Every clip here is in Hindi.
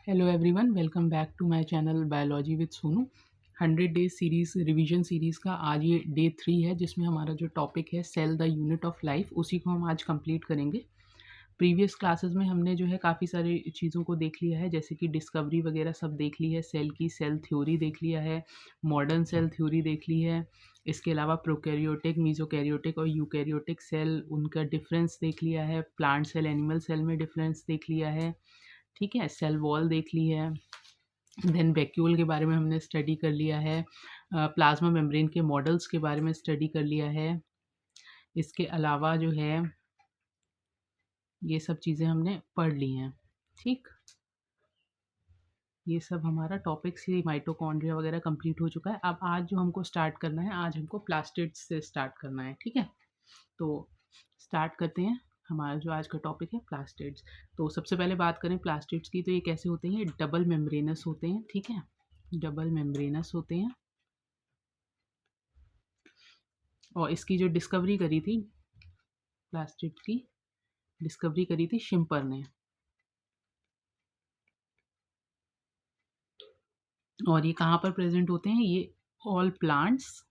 Hello everyone, welcome back to my channel biology with Sonu. 100 days series revision series का आज ये डे 3 है, जिसमें हमारा जो टॉपिक है cell the unit of life, उसी को हम आज कंप्लीट करेंगे। प्रीवियस क्लासेस में हमने जो है काफ़ी सारी चीज़ों को देख लिया है, जैसे कि डिस्कवरी वगैरह सब देख ली है सेल की, सेल थ्योरी देख लिया है, मॉडर्न सेल थ्योरी देख ली है। इसके अलावा प्रोकैरियोटिक, मीजोकैरियोटिक और यूकैरियोटिक सेल, उनका डिफरेंस देख लिया है। प्लांट सेल, एनिमल सेल में डिफरेंस देख लिया है। ठीक है, सेल वॉल देख ली है। देन वैक्यूल के बारे में हमने स्टडी कर लिया है। प्लाज्मा मेम्ब्रेन के मॉडल्स के बारे में स्टडी कर लिया है। इसके अलावा जो है ये सब चीज़ें हमने पढ़ ली हैं। ठीक, ये सब हमारा टॉपिक से माइटोकॉन्ड्रिया वगैरह कंप्लीट हो चुका है। अब आज जो हमको स्टार्ट करना है, आज हमको प्लास्टिड्स से स्टार्ट करना है। ठीक है, तो स्टार्ट करते हैं। हमारा जो आज का टॉपिक है प्लास्टिड्स। तो सबसे पहले बात करें प्लास्टिड्स की, तो ये कैसे होते हैं? ये डबल मेम्ब्रेनस होते हैं। ठीक है, डबल मेम्ब्रेनस होते हैं। और इसकी जो डिस्कवरी करी थी, प्लास्टिड की डिस्कवरी करी थी शिम्पर ने। और ये कहाँ पर प्रेजेंट होते हैं? ये ऑल प्लांट्स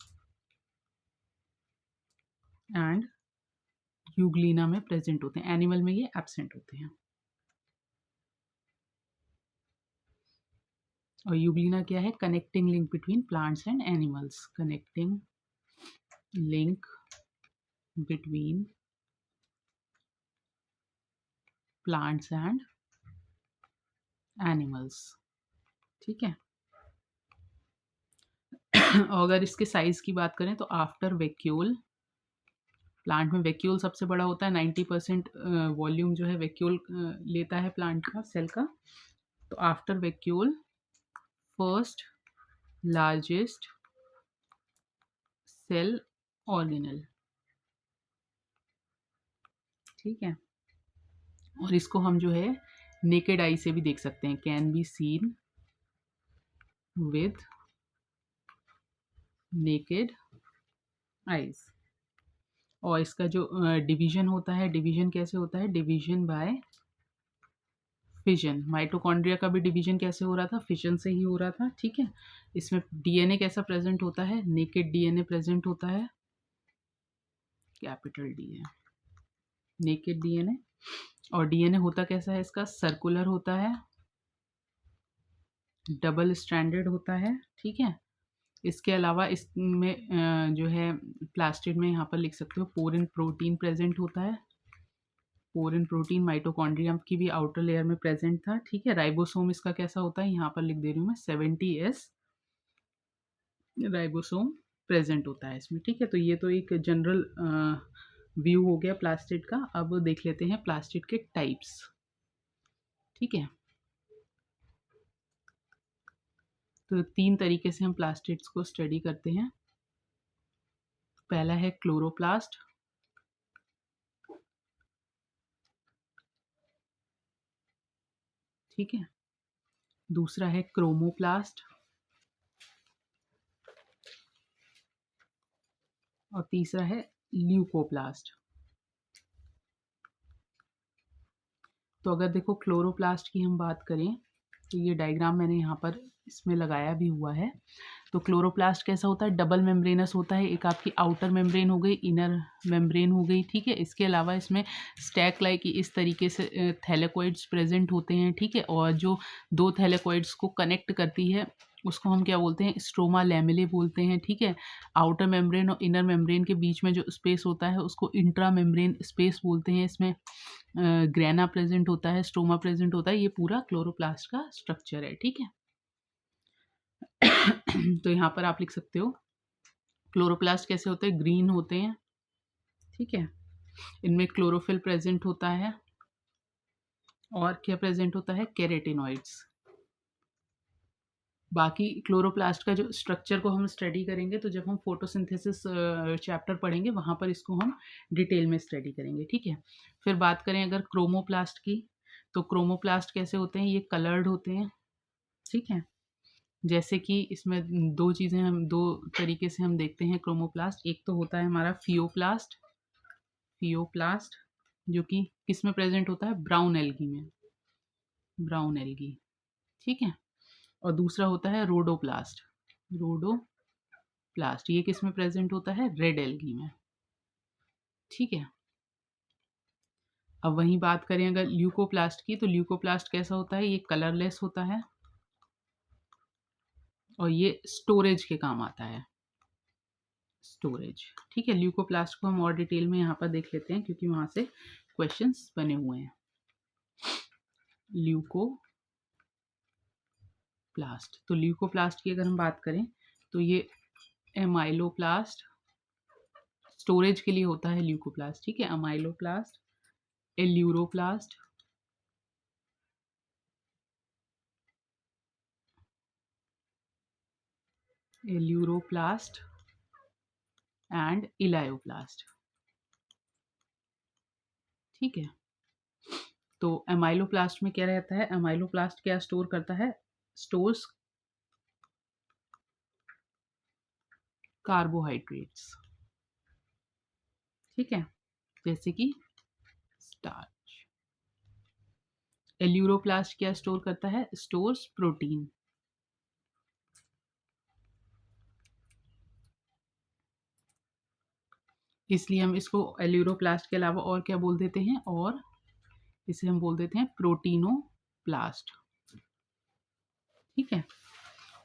एंड यूग्लिना में प्रेजेंट होते हैं। एनिमल में ये एब्सेंट होते हैं। और यूग्लिना क्या है? Connecting link between plants and animals. Connecting link between plants and animals. ठीक है। और अगर इसके साइज की बात करें तो आफ्टर वैक्यूल, प्लांट में वैक्यूल सबसे बड़ा होता है। 90% वॉल्यूम जो है वैक्यूल लेता है प्लांट का, सेल का। तो after vacuole first largest cell organelle. ठीक है, और इसको हम जो है नेकेड आई से भी देख सकते हैं। Can be seen with naked eyes. और इसका जो डिवीजन होता है, डिवीजन कैसे होता है? Division bye fission. माइटोकॉन्ड्रिया का भी डिवीजन कैसे हो रहा था? फिजन से ही हो रहा था। ठीक है, इसमें डीएनए कैसा प्रेजेंट होता है? नेकेड डीएनए प्रेजेंट होता है, कैपिटल डी है नेकेड डीएनए। और डीएनए होता कैसा है? इसका सर्कुलर होता है, डबल स्ट्रैंडेड होता है। ठीक है, इसके अलावा इसमें जो है प्लास्टिड में यहाँ पर लिख सकते हो पोरिन प्रोटीन प्रेजेंट होता है। पोरिन प्रोटीन माइटोकॉन्ड्रिया की भी आउटर लेयर में प्रेजेंट था। ठीक है, राइबोसोम इसका कैसा होता है? यहाँ पर लिख दे रही हूँ मैं, 70S राइबोसोम प्रेजेंट होता है इसमें। ठीक है, तो ये तो एक जनरल व्यू हो गया प्लास्टिड का। अब देख लेते हैं प्लास्टिड के टाइप्स। ठीक है, तो 3 तरीके से हम प्लास्टिड्स को स्टडी करते हैं। पहला है क्लोरोप्लास्ट, ठीक है। दूसरा है क्रोमोप्लास्ट, और तीसरा है ल्यूकोप्लास्ट। तो अगर देखो क्लोरोप्लास्ट की हम बात करें, तो ये डायग्राम मैंने यहाँ पर इसमें लगाया भी हुआ है। तो क्लोरोप्लास्ट कैसा होता है? डबल मेम्ब्रेनस होता है। एक आपकी आउटर मेम्ब्रेन हो गई, इनर मेम्ब्रेन हो गई। ठीक है, इसके अलावा इसमें स्टैक लाइक इस तरीके से थैलेकोइड्स प्रेजेंट होते हैं। ठीक है, और जो 2 थैलेकोइड्स को कनेक्ट करती है उसको हम क्या बोलते हैं? स्ट्रोमा लैमेले बोलते हैं। ठीक है, आउटर मेम्ब्रेन और इनर मेम्ब्रेन के बीच में जो स्पेस होता है उसको इंट्रा मेम्ब्रेन स्पेस बोलते हैं। इसमें ग्रेना प्रेजेंट होता है, स्ट्रोमा प्रेजेंट होता है। ये पूरा क्लोरोप्लास्ट का स्ट्रक्चर है। ठीक है, तो यहाँ पर आप लिख सकते हो क्लोरोप्लास्ट कैसे होते हैं? ग्रीन होते हैं। ठीक है, इनमें क्लोरोफिल प्रेजेंट होता है, और क्या प्रेजेंट होता है? केरेटिनॉइड्स। बाकी क्लोरोप्लास्ट का जो स्ट्रक्चर को हम स्टडी करेंगे, तो जब हम फोटोसिंथेसिस चैप्टर पढ़ेंगे वहाँ पर इसको हम डिटेल में स्टडी करेंगे। ठीक है, फिर बात करें अगर क्रोमोप्लास्ट की, तो क्रोमोप्लास्ट कैसे होते हैं? ये कलर्ड होते हैं। ठीक है, जैसे कि इसमें 2 चीज़ें हम 2 तरीके से हम देखते हैं क्रोमोप्लास्ट। एक तो होता है हमारा फियोप्लास्ट, फियोप्लास्ट जो कि किस में प्रेजेंट होता है? ब्राउन एल्गी में, ब्राउन एल्गी। ठीक है। और दूसरा होता है रोडोप्लास्ट। रोडोप्लास्ट ये किस में प्रेजेंट होता है? रेड एल्गी में, ठीक है। अब वहीं बात करें अगर ल्यूकोप्लास्ट की, तो ल्यूकोप्लास्ट कैसा होता है? ये कलरलेस होता है और ये स्टोरेज के काम आता है, स्टोरेज, ठीक है। ल्यूकोप्लास्ट को हम और डिटेल में यहाँ पर देख लेते हैं क्योंकि वहाँ से क्वेश्चंस बने हुए हैं। ल्यूकोप्लास्ट, तो ल्यूकोप्लास्ट की अगर हम बात करें तो ये एमाइलोप्लास्ट, स्टोरेज के लिए होता है ल्यूकोप्लास्ट, ठीक है। Amyloplast, aleuroplast, aleuroplast and elaioplast, ठीक है। तो एमाइलोप्लास्ट में क्या रहता है? एमाइलोप्लास्ट क्या स्टोर करता है? स्टोर्स कार्बोहाइड्रेट्स, ठीक है, जैसे कि स्टार्च। एल्यूरोप्लास्ट क्या स्टोर करता है? स्टोर्स प्रोटीन, इसलिए हम इसको एल्यूरोप्लास्ट के अलावा और क्या बोल देते हैं? और इसे हम बोल देते हैं प्रोटीनोप्लास्ट, ठीक है।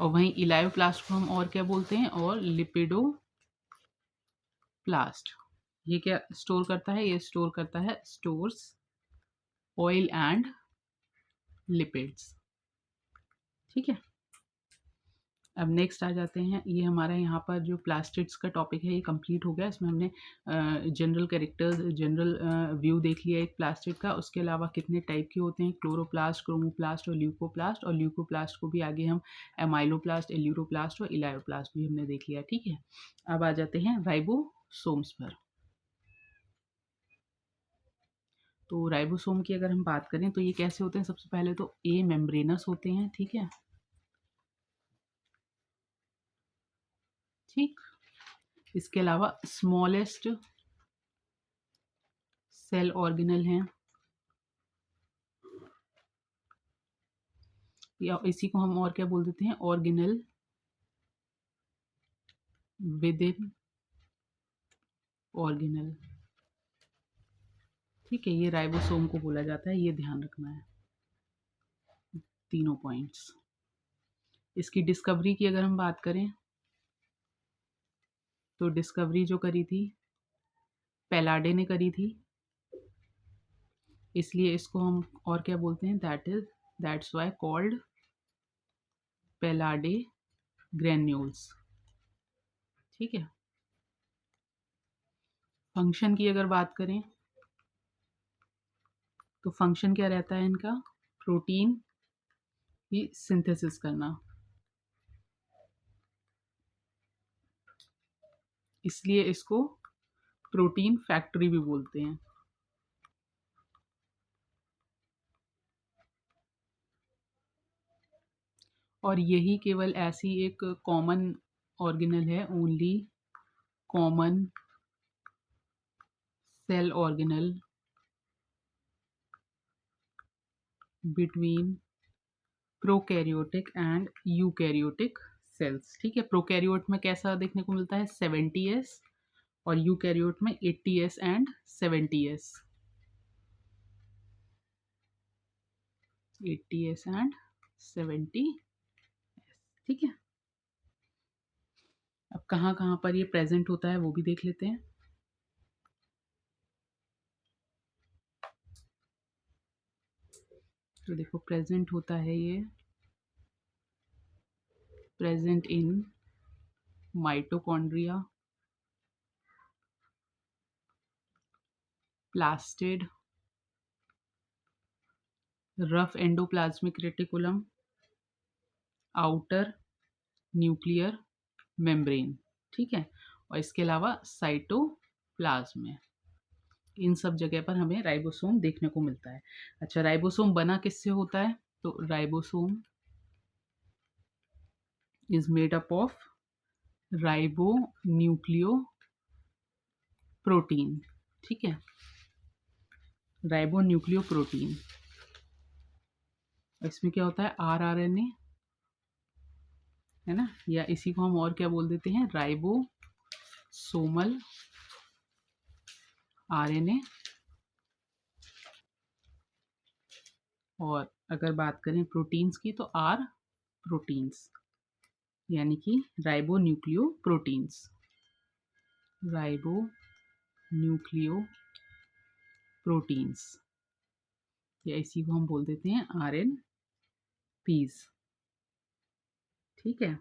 और वहीं इलायोप्लास्ट को हम और क्या बोलते हैं? और लिपिडोप्लास्ट। ये क्या स्टोर करता है? ये स्टोर करता है स्टोर्स ऑयल एंड लिपिड्स, ठीक है। अब नेक्स्ट आ जाते हैं, ये हमारा यहाँ पर जो प्लास्टिड्स का टॉपिक है ये कंप्लीट हो गया। इसमें हमने जनरल कैरेक्टर्स, जनरल व्यू देख लिया एक प्लास्टिड का। उसके अलावा कितने टाइप के होते हैं? क्लोरोप्लास्ट, क्रोमोप्लास्ट और ल्यूकोप्लास्ट। और ल्यूकोप्लास्ट को भी आगे हम एमाइलोप्लास्ट, एल्यूरोप्लास्ट और इलायोप्लास्ट भी हमने देख लिया, ठीक है। अब आ जाते हैं राइबोसोम्स पर। तो राइबोसोम की अगर हम बात करें तो ये कैसे होते हैं? सबसे पहले तो ए मेम्ब्रेनस होते हैं, ठीक है, ठीक। इसके अलावा स्मॉलेस्ट सेल ऑर्गेनल हैं, या इसी को हम और क्या बोल देते हैं? ऑर्गेनल विद इन ऑर्गेनल, ठीक है। ये राइबोसोम को बोला जाता है, ये ध्यान रखना है, तीनों पॉइंट्स। इसकी डिस्कवरी की अगर हम बात करें तो डिस्कवरी जो करी थी पेलाडे ने करी थी, इसलिए इसको हम और क्या बोलते हैं? दैट्स वाई कॉल्ड पेलाडे ग्रेन्यूल्स, ठीक है। फंक्शन की अगर बात करें तो फंक्शन क्या रहता है इनका? प्रोटीन की सिंथेसिस करना, इसलिए इसको प्रोटीन फैक्ट्री भी बोलते हैं। और यही केवल ऐसी एक कॉमन ऑर्गेनल है, only common cell organelle between prokaryotic and eukaryotic cells, ठीक है। प्रोकैरियोट में कैसा देखने को मिलता है? 70s, और यूकैरियोट में 80s and 70s, 80s and 70s, ठीक है। अब कहाँ कहाँ पर ये प्रेजेंट होता है वो भी देख लेते हैं। तो देखो प्रेजेंट होता है ये present in mitochondria, plastid, rough endoplasmic reticulum, outer nuclear membrane, ठीक है। और इसके अलावा साइटोप्लाज्म में, इन सब जगह पर हमें राइबोसोम देखने को मिलता है। अच्छा, राइबोसोम बना किससे होता है? तो ribosome is made up of ribo nucleo protein, ठीक है, राइबो न्यूक्लियो प्रोटीन। इसमें क्या होता है, rRNA, है ना, या इसी को हम और क्या बोल देते हैं, राइबोसोमल RNA। और अगर बात करें प्रोटीन्स की तो आर प्रोटीन्स, यानी कि ribo nucleo proteins, ribo nucleo proteins, या इसी को हम बोल देते हैं RNPs। ठीक है।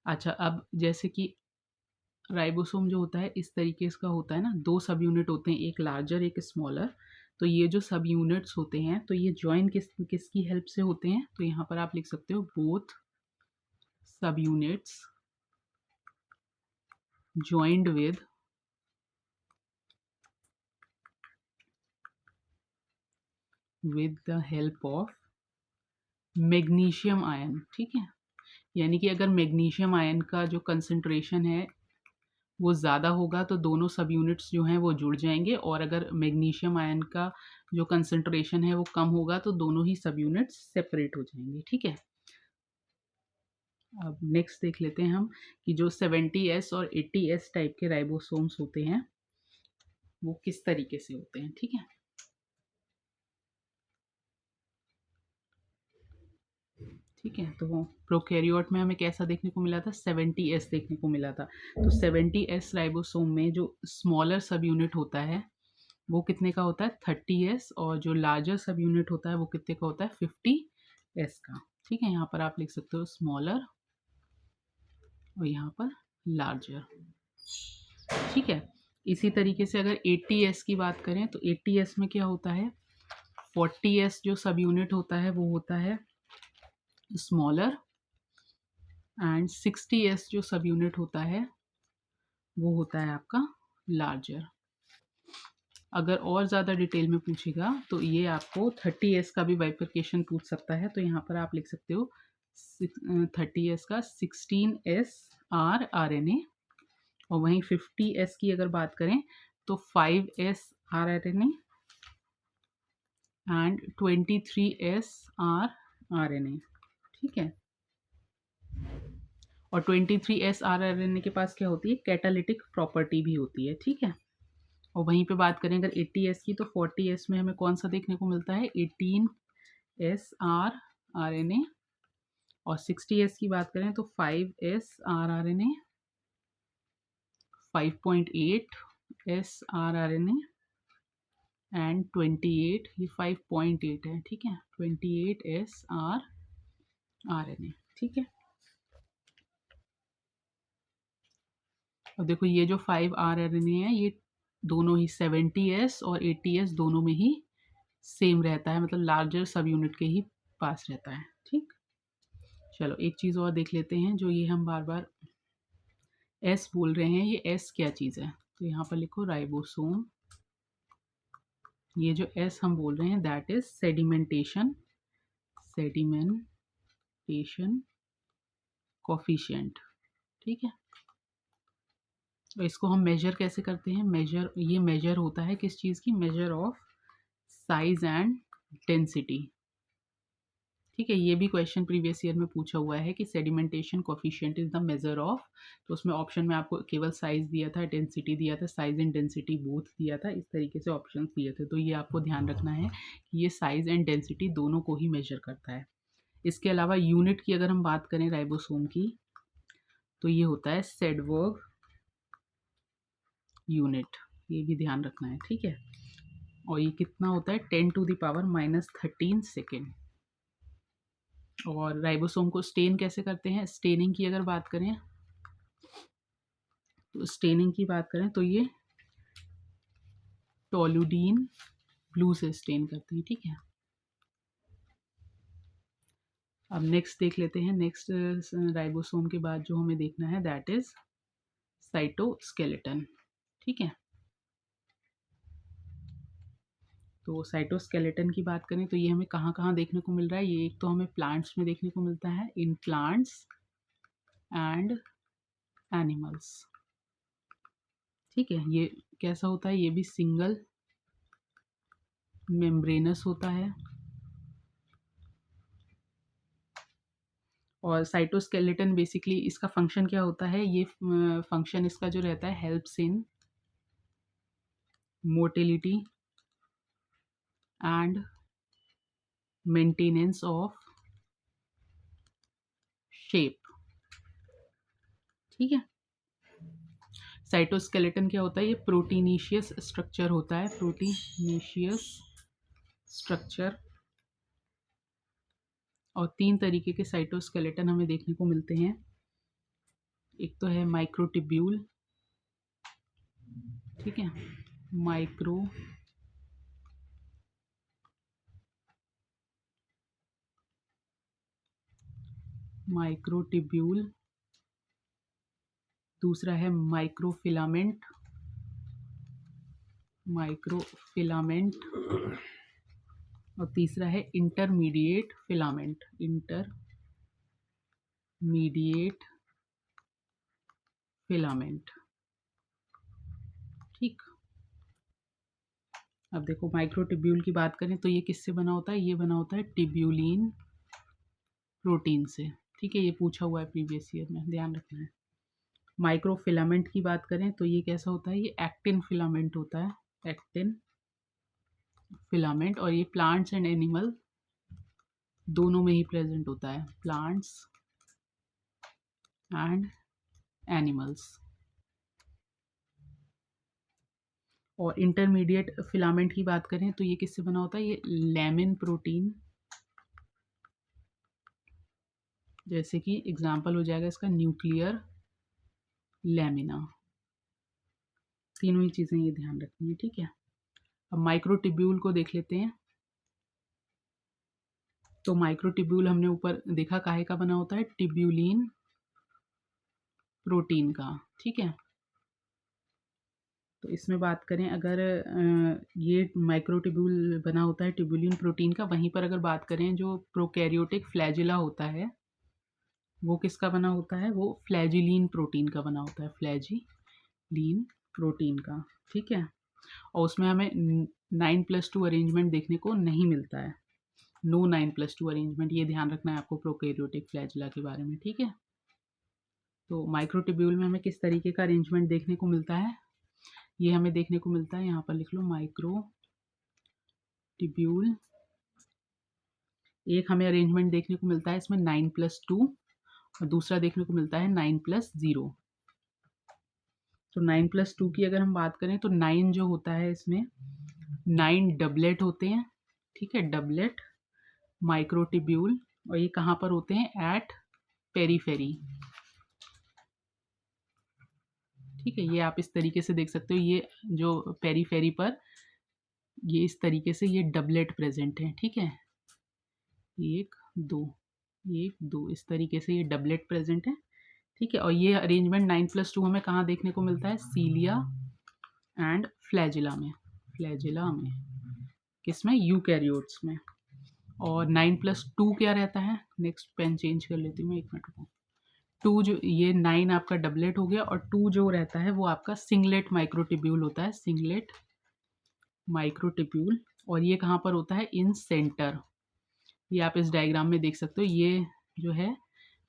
अच्छा, अब जैसे कि राइबोसोम जो होता है इस तरीके का होता है ना, दो सब यूनिट होते हैं, एक लार्जर एक स्मॉलर। तो ये जो सब यूनिट्स होते हैं तो ये ज्वाइन किसकी हेल्प से होते हैं, तो यहाँ पर आप लिख सकते हो बोथ सब units joined with the help of magnesium ion. ठीक है, यानी कि अगर मैग्नीशियम आयन का जो कंसंट्रेशन है वो ज़्यादा होगा तो दोनों सब यूनिट्स जो हैं वो जुड़ जाएंगे, और अगर मैग्नीशियम आयन का जो कंसंट्रेशन है वो कम होगा तो दोनों ही सब यूनिट्स सेपरेट हो जाएंगे। ठीक है। अब नेक्स्ट देख लेते हैं हम कि जो 70S और 80S टाइप के राइबोसोम्स होते हैं वो किस तरीके से होते हैं। ठीक है। ठीक है, तो प्रोकैरियोट में हमें कैसा देखने को मिला था, 70S देखने को मिला था। तो 70S राइबोसोम में जो स्मॉलर सब यूनिट होता है वो कितने का होता है, 30S, और जो लार्जर सब यूनिट होता है वो कितने का होता है, 50S का। ठीक है, यहाँ पर आप लिख सकते हो स्मॉलर और यहाँ पर लार्जर। ठीक है। इसी तरीके से अगर 80S की बात करें तो 80S में क्या होता है, 40S जो सब यूनिट होता है वो होता है स्मॉलर, एंड 60S जो सब यूनिट होता है वो होता है आपका लार्जर। अगर और ज़्यादा डिटेल में पूछेगा तो ये आपको 30S का भी बाइफरकेशन पूछ सकता है। तो यहाँ पर आप लिख सकते हो 30S का 16S rRNA, और वहीं 50S की अगर बात करें तो 5S rRNA and 23S rRNA। ठीक है। और 23S rRNA के पास क्या होती है, कैटालिटिक प्रॉपर्टी भी होती है। ठीक है। और वहीं पे बात करें अगर 80S की तो 40S में हमें कौन सा देखने को मिलता है, 18S rRNA, और 60S की बात करें तो 5S rRNA, 5.8S rRNA and 28, ये 5.8 है। ठीक है, 28S rRNA। ठीक है। और देखो ये जो 5 rRNA है ये दोनों ही 70S और 80S दोनों में ही सेम रहता है, मतलब लार्जर सब यूनिट के ही पास रहता है। ठीक। चलो एक चीज़ और देख लेते हैं, जो ये हम बार बार एस बोल रहे हैं, ये एस क्या चीज़ है, तो यहाँ पर लिखो राइबोसोम। ये जो एस हम बोल रहे हैं that is sedimentation, sedimentation coefficient. ठीक है। तो इसको हम मेजर कैसे करते हैं, मेजर, ये मेजर होता है किस चीज़ की, measure of size and density. ठीक है, ये भी क्वेश्चन प्रीवियस ईयर में पूछा हुआ है कि sedimentation coefficient is the measure of, तो उसमें ऑप्शन में आपको केवल साइज दिया था, डेंसिटी दिया था, साइज एंड डेंसिटी बोथ दिया था, इस तरीके से ऑप्शन दिए थे। तो ये आपको ध्यान रखना है कि ये साइज एंड डेंसिटी दोनों को ही मेजर करता है। इसके अलावा यूनिट की अगर हम बात करें राइबोसोम की तो ये होता है सेडवर्ग यूनिट, ये भी ध्यान रखना है। ठीक है। और ये कितना होता है, 10⁻⁻13 सेकेंड। और राइबोसोम को स्टेन कैसे करते हैं, स्टेनिंग की अगर बात करें तो स्टेनिंग की बात करें तो ये टोलुडीन ब्लू से स्टेन करते हैं। ठीक है। अब नेक्स्ट देख लेते हैं, नेक्स्ट राइबोसोम के बाद जो हमें देखना है दैट इज साइटोस्केलेटन। ठीक है। तो साइटोस्केलेटन की बात करें तो ये हमें कहाँ कहाँ देखने को मिल रहा है, ये एक तो हमें प्लांट्स में देखने को मिलता है, इन प्लांट्स एंड एनिमल्स। ठीक है। ये कैसा होता है, ये भी सिंगल मेम्ब्रेनस होता है, और साइटोस्केलेटन बेसिकली इसका फंक्शन क्या होता है, ये फंक्शन इसका जो रहता है, helps in motility and maintenance of shape. ठीक है, साइटोस्केलेटन क्या होता है, ये प्रोटीनीशियस स्ट्रक्चर होता है, प्रोटीनीशियस स्ट्रक्चर। और 3 तरीके के साइटोस्केलेटन हमें देखने को मिलते हैं। एक तो है माइक्रोटिब्यूल, ठीक है, माइक्रोटिब्यूल। दूसरा है माइक्रोफिलामेंट। और तीसरा है इंटरमीडिएट फिलामेंट। ठीक, अब देखो माइक्रोटिब्यूल की बात करें तो ये किससे बना होता है, ये बना होता है टिब्यूलिन प्रोटीन से। ठीक है, ये पूछा हुआ है प्रीवियस ईयर में, ध्यान रखना है। माइक्रोफिलामेंट की बात करें तो ये कैसा होता है, ये एक्टिन फिलामेंट होता है, एक्टिन फिलामेंट। और ये प्लांट्स एंड एनिमल दोनों में ही प्रेजेंट होता है, प्लांट्स एंड एनिमल्स। और इंटरमीडिएट फिलामेंट की बात करें तो ये किससे बना होता है, ये लैमिन प्रोटीन, जैसे कि एग्जाम्पल हो जाएगा इसका न्यूक्लियर लैमिना। तीनों ही चीज़ें ये ध्यान रखनी है। ठीक है, अब माइक्रोटिब्यूल को देख लेते हैं। तो माइक्रोटिब्यूल हमने ऊपर देखा काहे का बना होता है, टिब्यूलिन प्रोटीन का। ठीक है, तो इसमें बात करें अगर ये माइक्रोटिब्यूल बना होता है टिब्यूलिन प्रोटीन का, वहीं पर अगर बात करें जो प्रोकैरियोटिक फ्लैजिला होता है वो किसका बना होता है, वो फ्लैजिलीन प्रोटीन का बना होता है, फ्लैजिलीन प्रोटीन का। ठीक है, और उसमें हमें 9+2 अरेंजमेंट देखने को नहीं मिलता है, नो 9+2 अरेंजमेंट, ये ध्यान रखना है आपको प्रोकैरियोटिक फ्लैजिला के बारे में। ठीक है, तो माइक्रोटिब्यूल में हमें किस तरीके का अरेंजमेंट देखने को मिलता है, ये हमें देखने को मिलता है, यहाँ पर लिख लो माइक्रोटिब्यूल। एक हमें अरेंजमेंट देखने को मिलता है इसमें 9+2 और दूसरा देखने को मिलता है 9+0। तो 9+2 की अगर हम बात करें तो 9 जो होता है इसमें 9 डबलेट होते हैं। ठीक है, डबलेट माइक्रोटिब्यूल। और ये कहाँ पर होते हैं, एट पेरीफेरी। ठीक है, ये आप इस तरीके से देख सकते हो, ये जो पेरीफेरी पर ये इस तरीके से ये डबलेट प्रेजेंट है। ठीक है, 1 2 1 2 इस तरीके से ये डबलेट प्रेजेंट है। ठीक है, और ये अरेंजमेंट 9+2 हमें कहाँ देखने को मिलता है, सीलिया एंड फ्लैजिला में किसमें, यूकैरियोट्स में। और 9+2 क्या रहता है, नेक्स्ट पेन चेंज कर लेती हूँ मैं, 1 मिनट को। 2 जो ये 9 आपका डबलेट हो गया, और 2 जो रहता है वो आपका सिंगलेट माइक्रोटिब्यूल होता है, सिंगलेट माइक्रोटिब्यूल। और ये कहाँ पर होता है, इन सेंटर। ये आप इस डायग्राम में देख सकते हो, ये जो है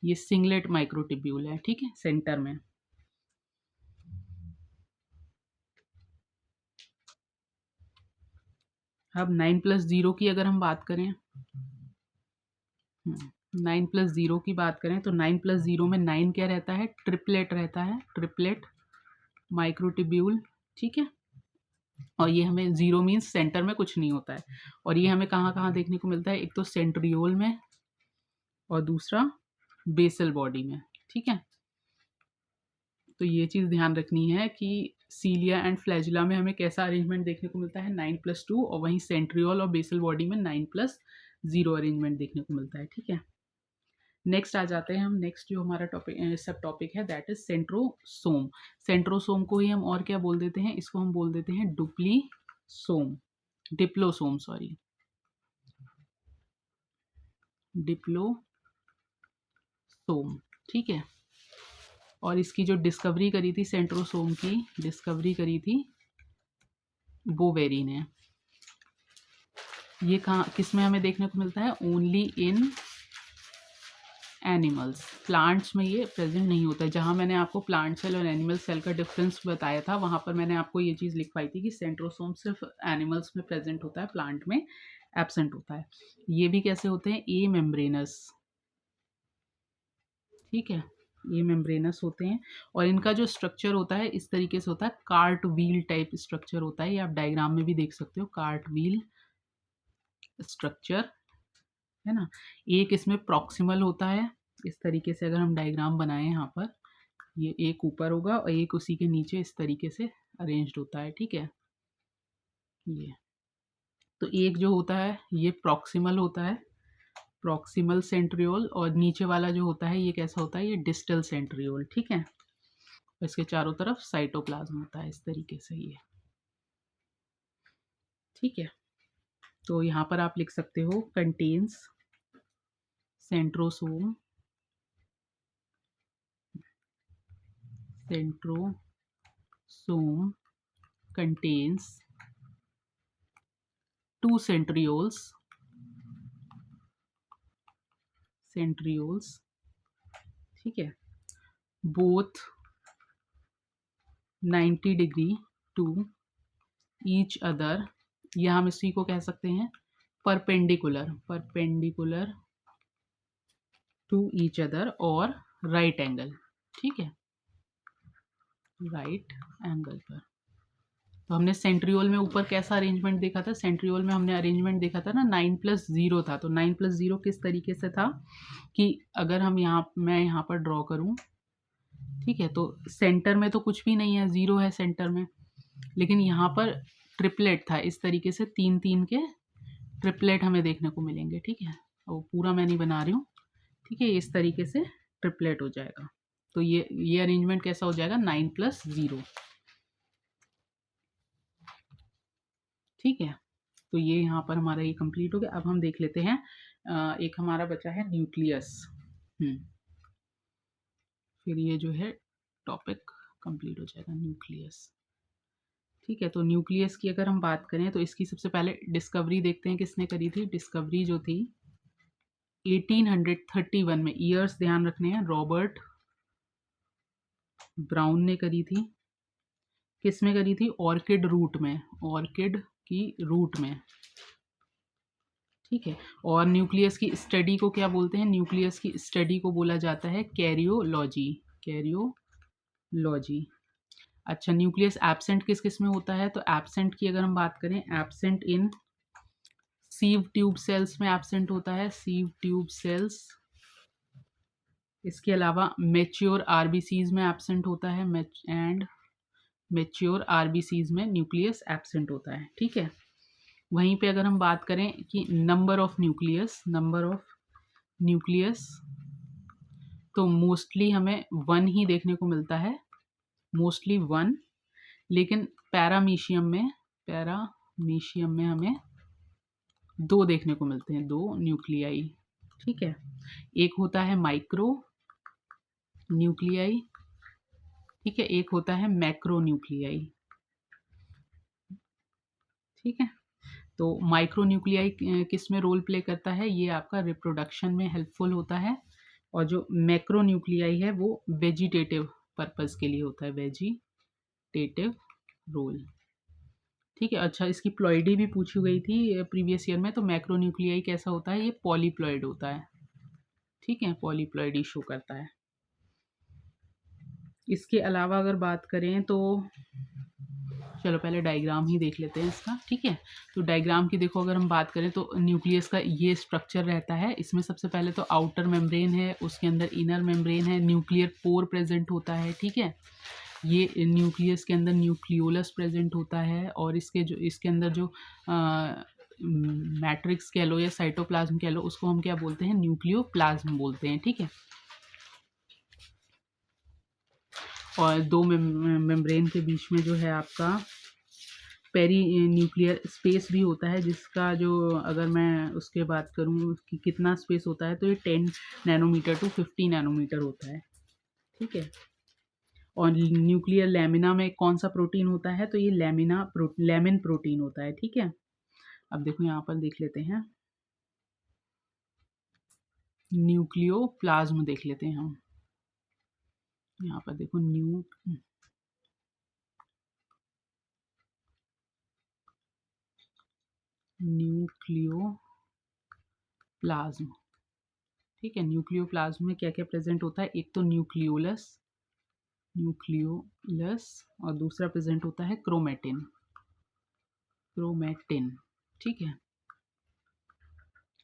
ये सिंगलेट माइक्रोटिब्यूल है। ठीक है, सेंटर में। अब 9+0 की अगर हम बात करें, 9+0 की बात करें तो 9+0 में 9 क्या रहता है, ट्रिपलेट रहता है, ट्रिपलेट माइक्रोटिब्यूल। ठीक है, और ये हमें 0 मीन्स सेंटर में कुछ नहीं होता है। और ये हमें कहाँ कहाँ देखने को मिलता है, एक तो सेंट्रियोल में और दूसरा बेसल बॉडी में। ठीक है, तो ये चीज़ ध्यान रखनी है कि सीलिया एंड फ्लैजिला में हमें कैसा अरेंजमेंट देखने को मिलता है, 9+2, और वहीं सेंट्रियोल और बेसल बॉडी में 9+0 अरेंजमेंट देखने को मिलता है। ठीक है, नेक्स्ट आ जाते हैं हम, नेक्स्ट जो हमारा टॉपिक सब टॉपिक है दैट इज सेंट्रोसोम। सेंट्रोसोम को ही हम और क्या बोल देते हैं, इसको हम बोल देते हैं डिप्लोसोम, सॉरी, डिप्लोसोम। ठीक है, और इसकी जो डिस्कवरी करी थी, सेंट्रोसोम की डिस्कवरी करी थी बोवेरी ने। ये कहाँ किस में हमें देखने को मिलता है, ओनली इन एनिमल्स। प्लांट्स में ये प्रेजेंट नहीं होता है। जहाँ मैंने आपको प्लांट सेल और एनिमल सेल का डिफरेंस बताया था, वहाँ पर मैंने आपको ये चीज़ लिखवाई थी कि सेंट्रोसोम सिर्फ एनिमल्स में प्रेजेंट होता है, प्लांट में एब्सेंट होता है। ये भी कैसे होते हैं? ए मेम्ब्रेनस, ठीक है, ये मेम्ब्रेनस होते हैं। और इनका जो स्ट्रक्चर होता है इस तरीके से होता है, कार्ट व्हील टाइप स्ट्रक्चर होता है। ये आप डायग्राम में भी देख सकते हो, कार्ट व्हील स्ट्रक्चर, है ना। एक इसमें प्रॉक्सिमल होता है, इस तरीके से अगर हम डायग्राम बनाएं यहाँ पर, ये एक ऊपर होगा और एक उसी के नीचे इस तरीके से अरेंज्ड होता है, ठीक है। ये तो एक जो होता है ये प्रॉक्सिमल होता है, प्रॉक्सिमल सेंट्रियोल, और नीचे वाला जो होता है ये कैसा होता है? ये डिस्टल सेंट्रियोल, ठीक है। इसके चारों तरफ साइटोप्लाज्म होता है इस तरीके से ये, ठीक है। तो यहाँ पर आप लिख सकते हो contains centrosome, centrosome contains two centrioles, ठीक है, both 90 degree to each other, या हम इसी को कह सकते हैं परपेंडिकुलर टू ईच अदर और राइट एंगल, ठीक है, राइट एंगल पर। तो हमने सेंट्रियोल में ऊपर कैसा अरेंजमेंट देखा था? सेंट्रियोल में हमने अरेंजमेंट देखा था ना, 9+0 था। तो 9+0 किस तरीके से था कि अगर हम मैं यहाँ पर ड्रॉ करूँ, ठीक है, तो सेंटर में तो कुछ भी नहीं है, 0 है सेंटर में, लेकिन यहाँ पर ट्रिपलेट था, इस तरीके से 3-3 के ट्रिपलेट हमें देखने को मिलेंगे, ठीक है। और पूरा मैं नहीं बना रही हूँ, ठीक है, इस तरीके से ट्रिपलेट हो जाएगा। तो ये अरेंजमेंट कैसा हो जाएगा? 9+0, ठीक है। तो ये यहाँ पर हमारा ये कंप्लीट हो गया। अब हम देख लेते हैं, एक हमारा बचा है न्यूक्लियस। फिर ये जो है टॉपिक कंप्लीट हो जाएगा, न्यूक्लियस, ठीक है। तो न्यूक्लियस की अगर हम बात करें तो इसकी सबसे पहले डिस्कवरी देखते हैं किसने करी थी। डिस्कवरी जो थी 1831 में, ईयर्स ध्यान रखने हैं, रॉबर्ट ब्राउन ने करी थी। किस में करी थी? ऑर्किड रूट में, ऑर्किड की रूट में, ठीक है। और न्यूक्लियस की स्टडी को क्या बोलते हैं? न्यूक्लियस की स्टडी को बोला जाता है कैरियोलॉजी, कैरियोलॉजी। अच्छा, न्यूक्लियस एब्सेंट किस किस में होता है? तो एब्सेंट की अगर हम बात करें, absent in sieve tube cells में एब्सेंट होता है, सीव ट्यूब सेल्स। इसके अलावा मेच्योर आरबीसीज में एब्सेंट होता है, एंड मेच्योर आरबीसीज में न्यूक्लियस एब्सेंट होता है, ठीक है। वहीं पे अगर हम बात करें कि नंबर ऑफ न्यूक्लियस, तो मोस्टली हमें 1 ही देखने को मिलता है, मोस्टली 1, लेकिन पैरामीशियम में हमें 2 देखने को मिलते हैं, 2 न्यूक्लियाई, ठीक है। एक होता है माइक्रो न्यूक्लियाई, ठीक है, एक होता है मैक्रो न्यूक्लियाई, ठीक है। तो माइक्रो न्यूक्लियाई किस में रोल प्ले करता है? ये आपका रिप्रोडक्शन में हेल्पफुल होता है। और जो मैक्रो न्यूक्लियाई है वो वेजिटेटिव पर्पस के लिए होता है, वेजिटेटिव रोल, ठीक है। अच्छा, इसकी प्लॉइडी भी पूछी गई थी प्रीवियस ईयर में। तो मैक्रो न्यूक्लियाई कैसा होता है? ये पॉलीप्लॉइड होता है, ठीक है, पॉलीप्लॉइड शो करता है। इसके अलावा अगर बात करें तो चलो पहले डायग्राम ही देख लेते हैं इसका, ठीक है। तो डायग्राम की देखो, अगर हम बात करें तो न्यूक्लियस का ये स्ट्रक्चर रहता है। इसमें सबसे पहले तो आउटर मेम्ब्रेन है, उसके अंदर इनर मेम्ब्रेन है, न्यूक्लियर पोर प्रेजेंट होता है, ठीक है। ये न्यूक्लियस के अंदर न्यूक्लियोलस प्रेजेंट होता है, और इसके अंदर जो मैट्रिक्स कह लो या साइटोप्लाज्म कह लो, उसको हम क्या बोलते हैं? न्यूक्लियोप्लाज्म बोलते हैं, ठीक है। और 2 मेम्ब्रेन के बीच में जो है आपका पेरी न्यूक्लियर स्पेस भी होता है, जिसका जो अगर मैं उसके बात करूँ कि कितना स्पेस होता है, तो ये 10 नैनोमीटर टू 50 नैनोमीटर होता है, ठीक है। और न्यूक्लियर लैमिना में कौन सा प्रोटीन होता है? तो ये लैमिन प्रोटीन होता है, ठीक है। अब देखो यहाँ पर देख लेते हैं, न्यूक्लियोप्लाज्म देख लेते हैं हम। यहाँ पर देखो न्यूक्लियोप्लाज्म। ठीक है, न्यूक्लियोप्लाज्म में क्या क्या प्रेजेंट होता है? एक तो न्यूक्लियोलस और दूसरा प्रेजेंट होता है क्रोमेटिन। ठीक है,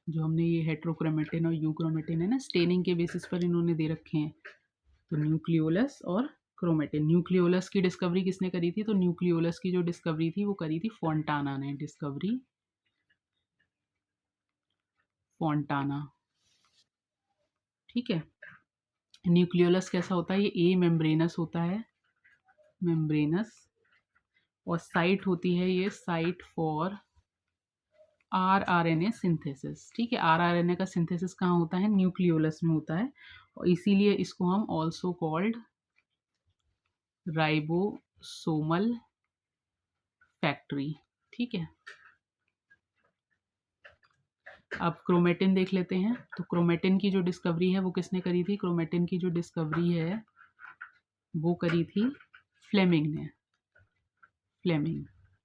जो हमने ये हेट्रोक्रोमेटिन और यूक्रोमेटिन है ना, स्टेनिंग के बेसिस पर इन्होंने दे रखे हैं। तो न्यूक्लियोलस और क्रोमेटिन। न्यूक्लियोलस की डिस्कवरी किसने करी थी? तो न्यूक्लियोलस की जो डिस्कवरी थी वो करी थी फोंटाना ने। फोंटाना। ठीक है, न्यूक्लियोलस कैसा होता है? ये ए मेम्ब्रेनस होता है, और साइट होती है ये साइट फॉर आरआरएनए सिंथेसिस। ठीक है, आरआरएनए का सिंथेसिस कहाँ होता है? न्यूक्लियोलस में होता है, और इसीलिए इसको हम ऑल्सो कॉल्ड राइबोसोमल फैक्ट्री। ठीक है, अब क्रोमेटिन देख लेते हैं। तो क्रोमेटिन की जो डिस्कवरी है वो किसने करी थी? क्रोमेटिन की जो डिस्कवरी है वो करी थी फ्लेमिंग ने।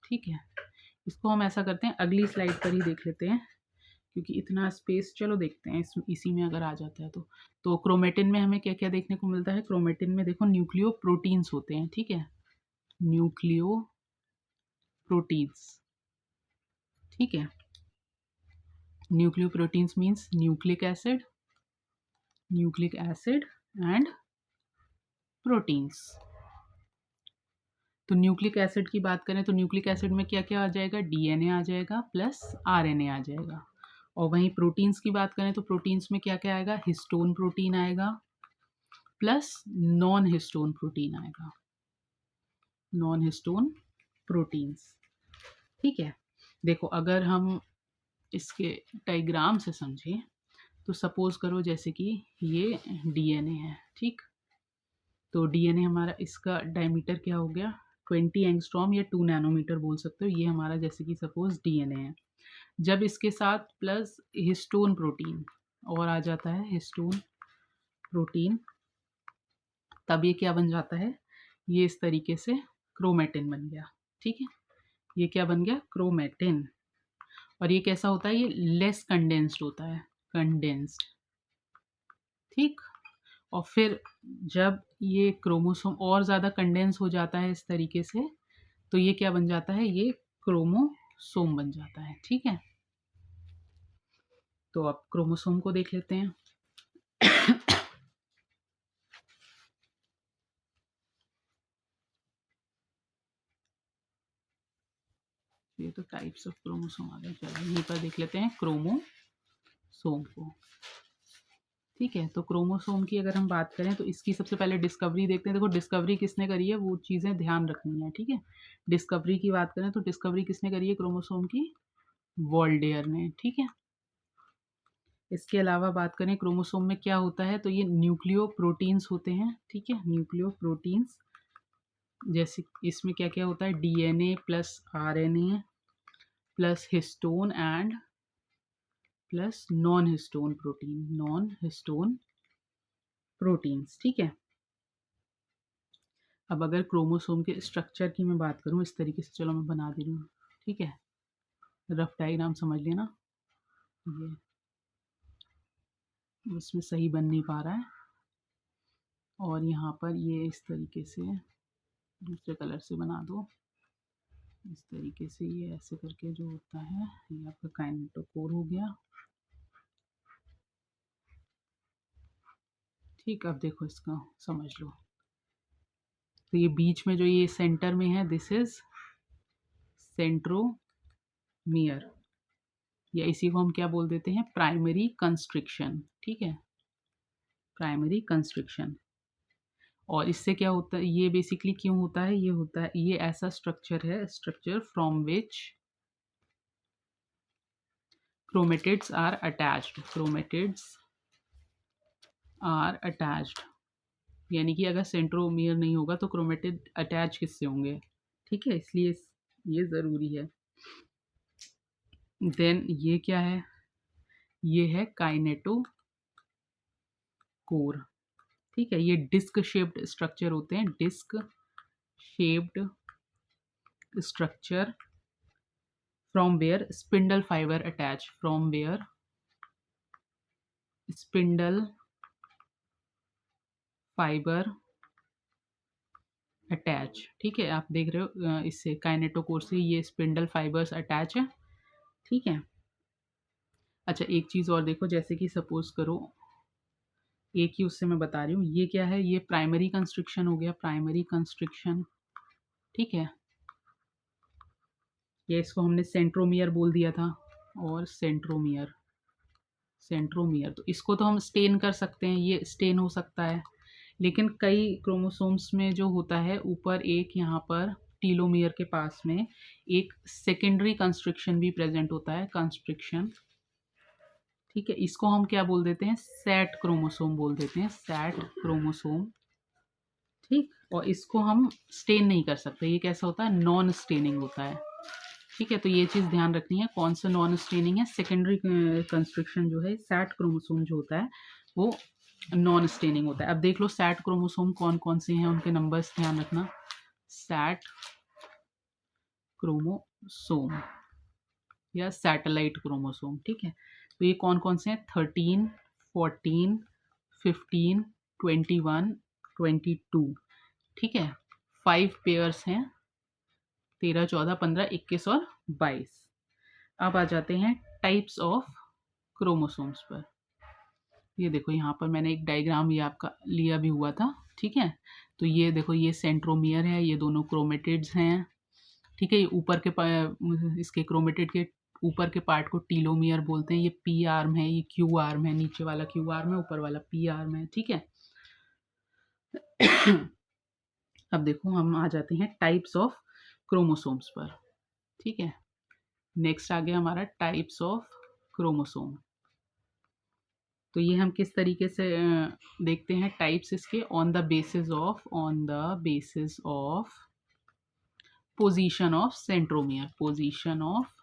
ठीक है, इसको हम ऐसा करते हैं, अगली स्लाइड पर ही देख लेते हैं, क्योंकि इतना स्पेस चलो देखते हैं इसी में अगर आ जाता है तो क्रोमेटिन में हमें क्या क्या देखने को मिलता है? क्रोमेटिन में देखो न्यूक्लियो प्रोटीन्स होते हैं। ठीक है, न्यूक्लियो प्रोटीन्स। ठीक है, nucleo proteins means nucleic acid and proteins. तो न्यूक्लिक एसिड की बात करें तो न्यूक्लिक एसिड में क्या क्या आ जाएगा? डीएनए आ जाएगा प्लस आरएनए आ जाएगा। और वहीं प्रोटीन्स की बात करें तो प्रोटीन्स में क्या क्या आएगा? हिस्टोन प्रोटीन आएगा प्लस नॉन हिस्टोन प्रोटीन आएगा, नॉन हिस्टोन प्रोटीन्स। ठीक है, देखो अगर हम इसके डायग्राम से समझें तो सपोज करो जैसे कि ये डीएनए है। ठीक, तो डीएनए हमारा, इसका डायमीटर क्या हो गया? 20 एंगस्ट्रॉम या 2 नैनोमीटर बोल सकते हो। ये हमारा जैसे कि सपोज डीएनए है। जब इसके साथ प्लस हिस्टोन प्रोटीन और आ जाता है, हिस्टोन प्रोटीन, तब ये क्या बन जाता है? ये इस तरीके से क्रोमेटिन बन गया। ठीक है, ये क्या बन गया? क्रोमेटिन। और ये कैसा होता है? ये लेस कंडेंस्ड होता है, कंडेंस्ड। ठीक, और फिर जब ये क्रोमोसोम और ज़्यादा कंडेंस हो जाता है इस तरीके से, तो ये क्या बन जाता है? ये क्रोमोसोम बन जाता है। ठीक है, तो अब क्रोमोसोम को देख लेते हैं। ये तो टाइप्स ऑफ क्रोमोसोम आ गए। चलो यहीं पर देख लेते हैं क्रोमोसोम को। ठीक है, तो क्रोमोसोम की अगर हम बात करें तो इसकी सबसे पहले डिस्कवरी देखते हैं। देखो डिस्कवरी किसने करी है वो चीज़ें ध्यान रखनी है। ठीक है, डिस्कवरी की बात करें तो डिस्कवरी किसने करी है क्रोमोसोम की? वॉल्डेयर ने। ठीक है, इसके अलावा बात करें क्रोमोसोम में क्या होता है, तो ये न्यूक्लियो प्रोटीन्स होते हैं। ठीक है, न्यूक्लियो प्रोटीन्स, जैसे इसमें क्या क्या होता है? DNA plus RNA plus histone and plus non histone proteins. ठीक है, अब अगर क्रोमोसोम के स्ट्रक्चर की मैं बात करूं इस तरीके से, चलो मैं बना दे रही हूँ। ठीक है, रफ डायग्राम समझ लेना, ये इसमें सही बन नहीं पा रहा है, और यहाँ पर ये इस तरीके से दूसरे कलर से बना दो। इस तरीके से ये ऐसे करके जो होता है, ये आपका काइनेटोकोर हो गया। ठीक, अब देखो इसका समझ लो। तो ये बीच में जो ये सेंटर में है, दिस इज सेंट्रोमियर, या इसी को हम क्या बोल देते हैं? Primary constriction. ठीक है, प्राइमरी कंस्ट्रिक्शन। और इससे क्या होता है? ये बेसिकली क्यों होता है? ये होता है, ये ऐसा स्ट्रक्चर है, structure from which chromatids are attached. यानी कि अगर सेंट्रोमियर नहीं होगा तो क्रोमेटिड अटैच किससे होंगे? ठीक है, इसलिए ये ज़रूरी है। देन ये क्या है? ये है काइनेटोकोर। कोर। ठीक है, ये डिस्क शेप्ड स्ट्रक्चर होते हैं, disc shaped structure from where spindle fibre attach, from where spindle fibre attach. ठीक है, आप देख रहे हो इससे काइनेटोकोर से ये स्पिंडल फाइबर्स अटैच है। ठीक है, अच्छा एक चीज़ और देखो, जैसे कि सपोज करो, एक ही उससे मैं बता रही हूँ, ये क्या है, ये प्राइमरी कंस्ट्रिक्शन हो गया, प्राइमरी कंस्ट्रिक्शन। ठीक है, ये इसको हमने सेंट्रोमियर बोल दिया था, और सेंट्रोमियर, सेंट्रोमियर तो इसको तो हम स्टेन कर सकते हैं, ये स्टेन हो सकता है। लेकिन कई क्रोमोसोम्स में जो होता है ऊपर एक यहाँ पर टीलोमियर के पास में एक सेकेंडरी कंस्ट्रिक्शन भी प्रेजेंट होता है, कंस्ट्रिक्शन। ठीक है, इसको हम क्या बोल देते हैं, सैट क्रोमोसोम बोल देते हैं, सैट क्रोमोसोम। ठीक, और इसको हम स्टेन नहीं कर सकते, ये कैसा होता है, नॉन स्टेनिंग होता है। ठीक है, तो ये चीज़ ध्यान रखनी है, कौन सा नॉन स्टेनिंग है, सेकेंडरी कंस्ट्रिक्शन जो है, सैट क्रोमोसोम जो होता है वो नॉन स्टेनिंग होता है। अब देख लो सैट क्रोमोसोम कौन कौन से हैं, उनके नंबर्स ध्यान रखना, सैट क्रोमोसोम या सैटेलाइट क्रोमोसोम। ठीक है, तो ये कौन कौन से हैं, 13, 14, 15, 21, 22। ठीक है, 5 पेयर्स हैं, 13, 14, 15, 21 और 22। अब आ जाते हैं टाइप्स ऑफ क्रोमोसोम्स पर। ये देखो यहाँ पर मैंने एक डायग्राम ये आपका लिया भी हुआ था। ठीक है, तो ये देखो, ये सेंट्रोमियर है, ये दोनों क्रोमेटिड्स हैं। ठीक है, ये ऊपर के इसके क्रोमेटिड के ऊपर के पार्ट को टीलोमियर बोलते हैं, ये पी आर्म है, ये क्यू आर्म है, नीचे वाला क्यू आर्म है, ऊपर वाला पी आर्म है। ठीक है, अब देखो हम आ जाते हैं टाइप्स ऑफ क्रोमोसोम्स पर। ठीक है, नेक्स्ट आ गया हमारा टाइप्स ऑफ क्रोमोसोम। तो ये हम किस तरीके से देखते हैं टाइप्स इसके, on the basis of position of centromere, position of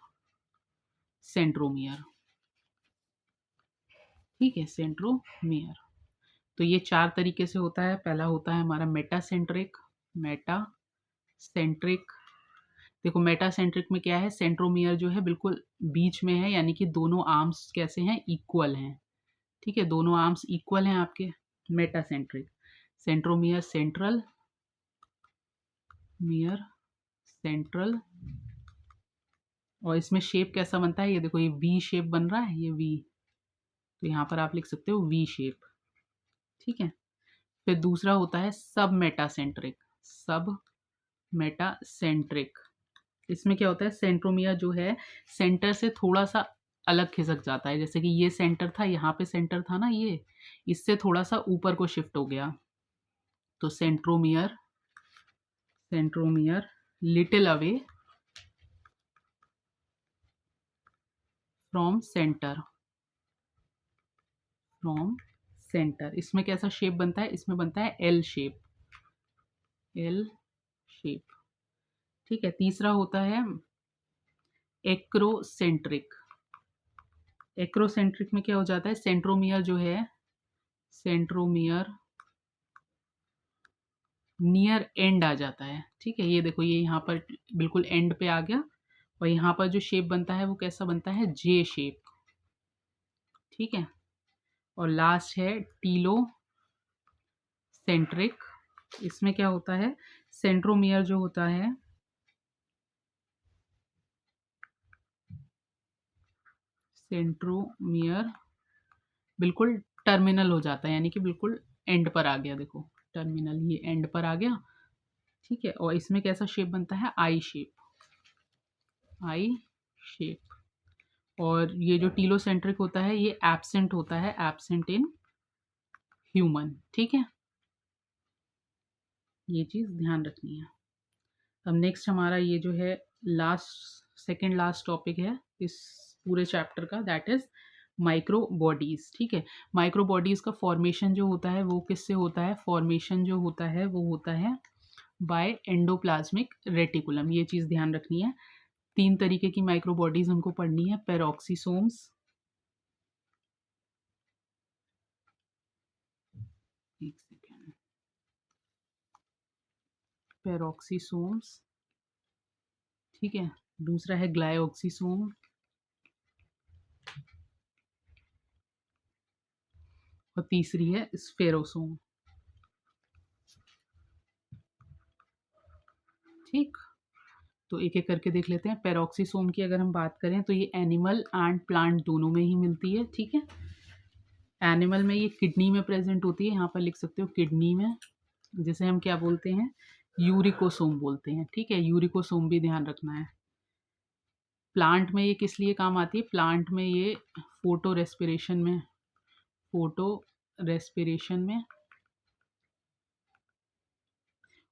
centromere. ठीक है, सेंट्रोमियर तो ये 4 तरीके से होता है। पहला होता है हमारा मेटासेंट्रिक, मेटासेंट्रिक। देखो मेटासेंट्रिक में क्या है, सेंट्रोमियर जो है बिल्कुल बीच में है, यानी कि दोनों आर्म्स कैसे हैं, इक्वल हैं। ठीक है, दोनों आर्म्स इक्वल हैं आपके, मेटासेंट्रिक। सेंट्रोमियर सेंट्रल, मियर सेंट्रल, और इसमें शेप कैसा बनता है, ये देखो, ये वी शेप बन रहा है, ये वी, तो यहाँ पर आप लिख सकते हो वी शेप। ठीक है, फिर दूसरा होता है सब मेटासेंट्रिक, सब मेटासेंट्रिक। इसमें क्या होता है, सेंट्रोमियर जो है सेंटर से थोड़ा सा अलग खिसक जाता है, जैसे कि ये सेंटर था, यहाँ पे सेंटर था ना, ये इससे थोड़ा सा ऊपर को शिफ्ट हो गया, तो centromere, centromere little away from centre, from centre. इसमें कैसा शेप बनता है, इसमें बनता है एल शेप, एल शेप। ठीक है, तीसरा होता है एक्रोसेंट्रिक। एक्रोसेंट्रिक में क्या हो जाता है, सेंट्रोमियर जो है, सेंट्रोमियर नियर एंड आ जाता है। ठीक है, ये देखो, ये यहाँ पर बिल्कुल एंड पे आ गया, और यहाँ पर जो शेप बनता है वो कैसा बनता है, जे शेप। ठीक है, और लास्ट है टीलो सेंट्रिक। इसमें क्या होता है, सेंट्रोमियर जो होता है, सेंट्रोमियर बिल्कुल टर्मिनल हो जाता है, यानी कि बिल्कुल एंड पर आ गया, देखो टर्मिनल, ये एंड पर आ गया। ठीक है, और इसमें कैसा शेप बनता है, आई शेप, आई शेप। और ये जो टीलोसेंट्रिक होता है ये एब्सेंट होता है, एब्सेंट इन ह्यूमन। ठीक है, ये चीज़ ध्यान रखनी है। अब नेक्स्ट हमारा ये जो है लास्ट, सेकेंड लास्ट टॉपिक है इस पूरे चैप्टर का, दैट इज माइक्रो बॉडीज। ठीक है, माइक्रो बॉडीज का फॉर्मेशन जो होता है वो किससे होता है, फॉर्मेशन जो होता है वो होता है बाय एंडोप्लाज्मिक रेटिकुलम। ये चीज़ ध्यान रखनी है। 3 तरीके की माइक्रो बॉडीज हमको पढ़नी है, पेरोक्सीसोम्स, एक सेकेंड, पेरोक्सीसोम्स, ठीक है, दूसरा है ग्लाइऑक्सीसोम और तीसरी है स्फेरोसोम। ठीक, तो एक एक करके देख लेते हैं। पेरोक्सीसोम की अगर हम बात करें तो ये एनिमल एंड प्लांट दोनों में ही मिलती है, ठीक है। एनिमल में ये किडनी में प्रेजेंट होती है, यहाँ पर लिख सकते हो किडनी में, जिसे हम क्या बोलते हैं, यूरिकोसोम बोलते हैं, ठीक है, यूरिकोसोम भी ध्यान रखना है। प्लांट में ये किस लिए काम आती है, प्लांट में ये फोटो रेस्पिरेशन में, फोटो रेस्पिरेशन में,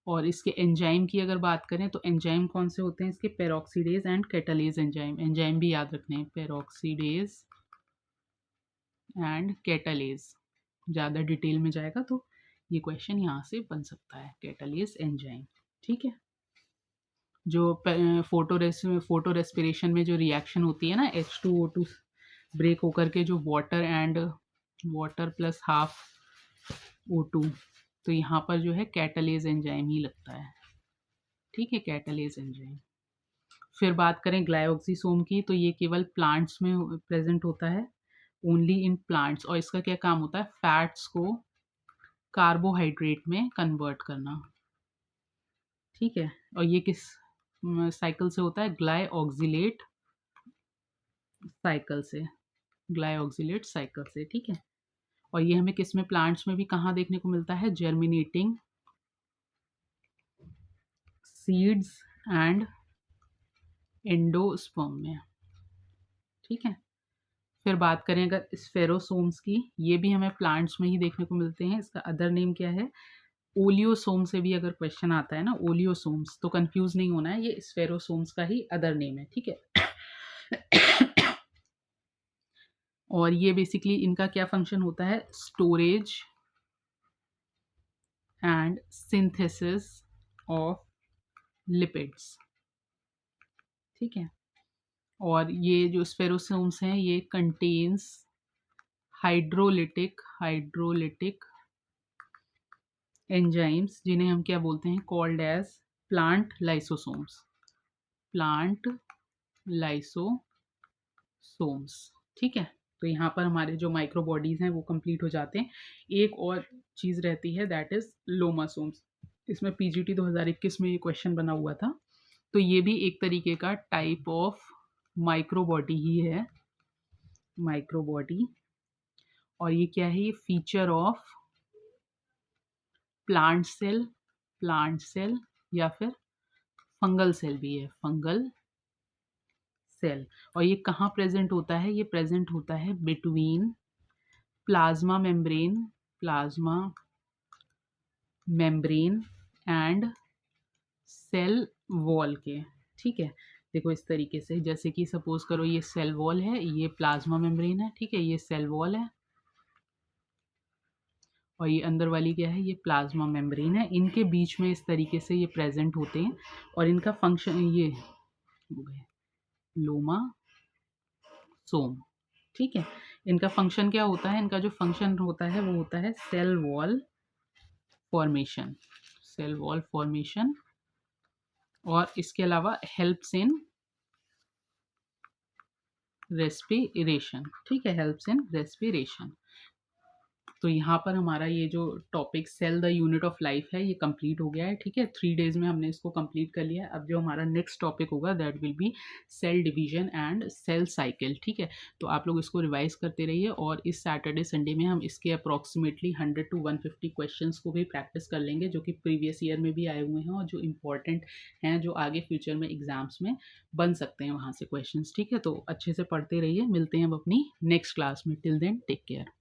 और इसके एंजाइम की अगर बात करें तो एंजाइम कौन से होते हैं इसके, peroxidase and catalase enzyme, enzyme भी याद रखने हैं, पेरोक्सीडेज एंड कैटालेज। ज़्यादा डिटेल में जाएगा तो ये क्वेश्चन यहाँ से बन सकता है, कैटालेज एंजाइम, ठीक है। जो फोटो रेस्पिरेशन में जो रिएक्शन होती है ना, H2O2 ब्रेक होकर के जो वाटर प्लस हाफ O2, तो यहाँ पर जो है कैटालेज एंजाइम ही लगता है, ठीक है, कैटालेज एंजाइम। फिर बात करें ग्लाइऑक्सीसोम की, तो ये केवल प्लांट्स में प्रेजेंट होता है, ओनली इन प्लांट्स, और इसका क्या काम होता है, फैट्स को कार्बोहाइड्रेट में कन्वर्ट करना, ठीक है। और ये किस साइकिल से होता है, ग्लाइऑक्सिलेट साइकिल से, ग्लाइऑक्सिलेट साइकिल से, ठीक है। और ये हमें किस में, प्लांट्स में भी कहाँ देखने को मिलता है, जर्मिनेटिंग सीड्स एंड एंडोस्पर्म में, ठीक है। फिर बात करें अगर स्फेरोसोम्स की, ये भी हमें प्लांट्स में ही देखने को मिलते हैं, इसका अदर नेम क्या है, ओलियोसोम से भी अगर क्वेश्चन आता है ना, ओलियोसोम्स, तो कंफ्यूज नहीं होना है, ये स्फेरोसोम्स का ही अदर नेम है, ठीक है। और ये बेसिकली इनका क्या फंक्शन होता है, storage and synthesis of lipids, ठीक है। और ये जो स्फेरोसोम्स हैं ये कंटेन्स हाइड्रोलिटिक एंजाइम्स, जिन्हें हम क्या बोलते हैं, called as plant lysosomes, plant lysosomes, ठीक है। तो यहाँ पर हमारे जो माइक्रो बॉडीज हैं वो कंप्लीट हो जाते हैं। एक और चीज़ रहती है, दैट इज लोमासोम्स, इसमें पीजीटी 2021 में ये क्वेश्चन बना हुआ था, तो ये भी एक तरीके का टाइप ऑफ माइक्रो बॉडी ही है, माइक्रो बॉडी। और ये क्या है, ये फीचर ऑफ प्लांट सेल या फिर फंगल सेल भी है, फंगल सेल। और ये कहाँ प्रेजेंट होता है, ये प्रेजेंट होता है between plasma membrane and cell wall के, ठीक है। देखो इस तरीके से, जैसे कि सपोज करो ये सेल वॉल है, ये प्लाज्मा मेम्ब्रेन है, ठीक है, ये सेल वॉल है, और ये अंदर वाली क्या है, ये प्लाज्मा मेम्ब्रेन है, इनके बीच में इस तरीके से ये प्रेजेंट होते हैं। और इनका फंक्शन ये हो गए लोमा सोम, ठीक है। इनका फंक्शन क्या होता है, इनका जो फंक्शन होता है वो होता है cell wall formation, cell wall formation, और इसके अलावा हेल्प्स इन रेस्पिरेशन, ठीक है, हेल्प्स इन रेस्पिरेशन। तो यहाँ पर हमारा ये जो topic cell the unit of life है ये कंप्लीट हो गया है, ठीक है। 3 डेज में हमने इसको कंप्लीट कर लिया है। अब जो हमारा नेक्स्ट टॉपिक होगा that will be cell division and cell cycle, ठीक है। तो आप लोग इसको रिवाइज करते रहिए, और इस सैटरडे संडे में हम इसके अप्रॉक्सीमेटली 100 to 150 क्वेश्चंस को भी प्रैक्टिस कर लेंगे, जो कि प्रीवियस ईयर में भी आए हुए हैं और जो इंपॉर्टेंट हैं, जो आगे फ्यूचर में एग्जाम्स में बन सकते हैं वहाँ से क्वेश्चंस, ठीक है। तो अच्छे से पढ़ते रहिए, मिलते हैं अब अपनी नेक्स्ट क्लास में, टिल देन टेक केयर।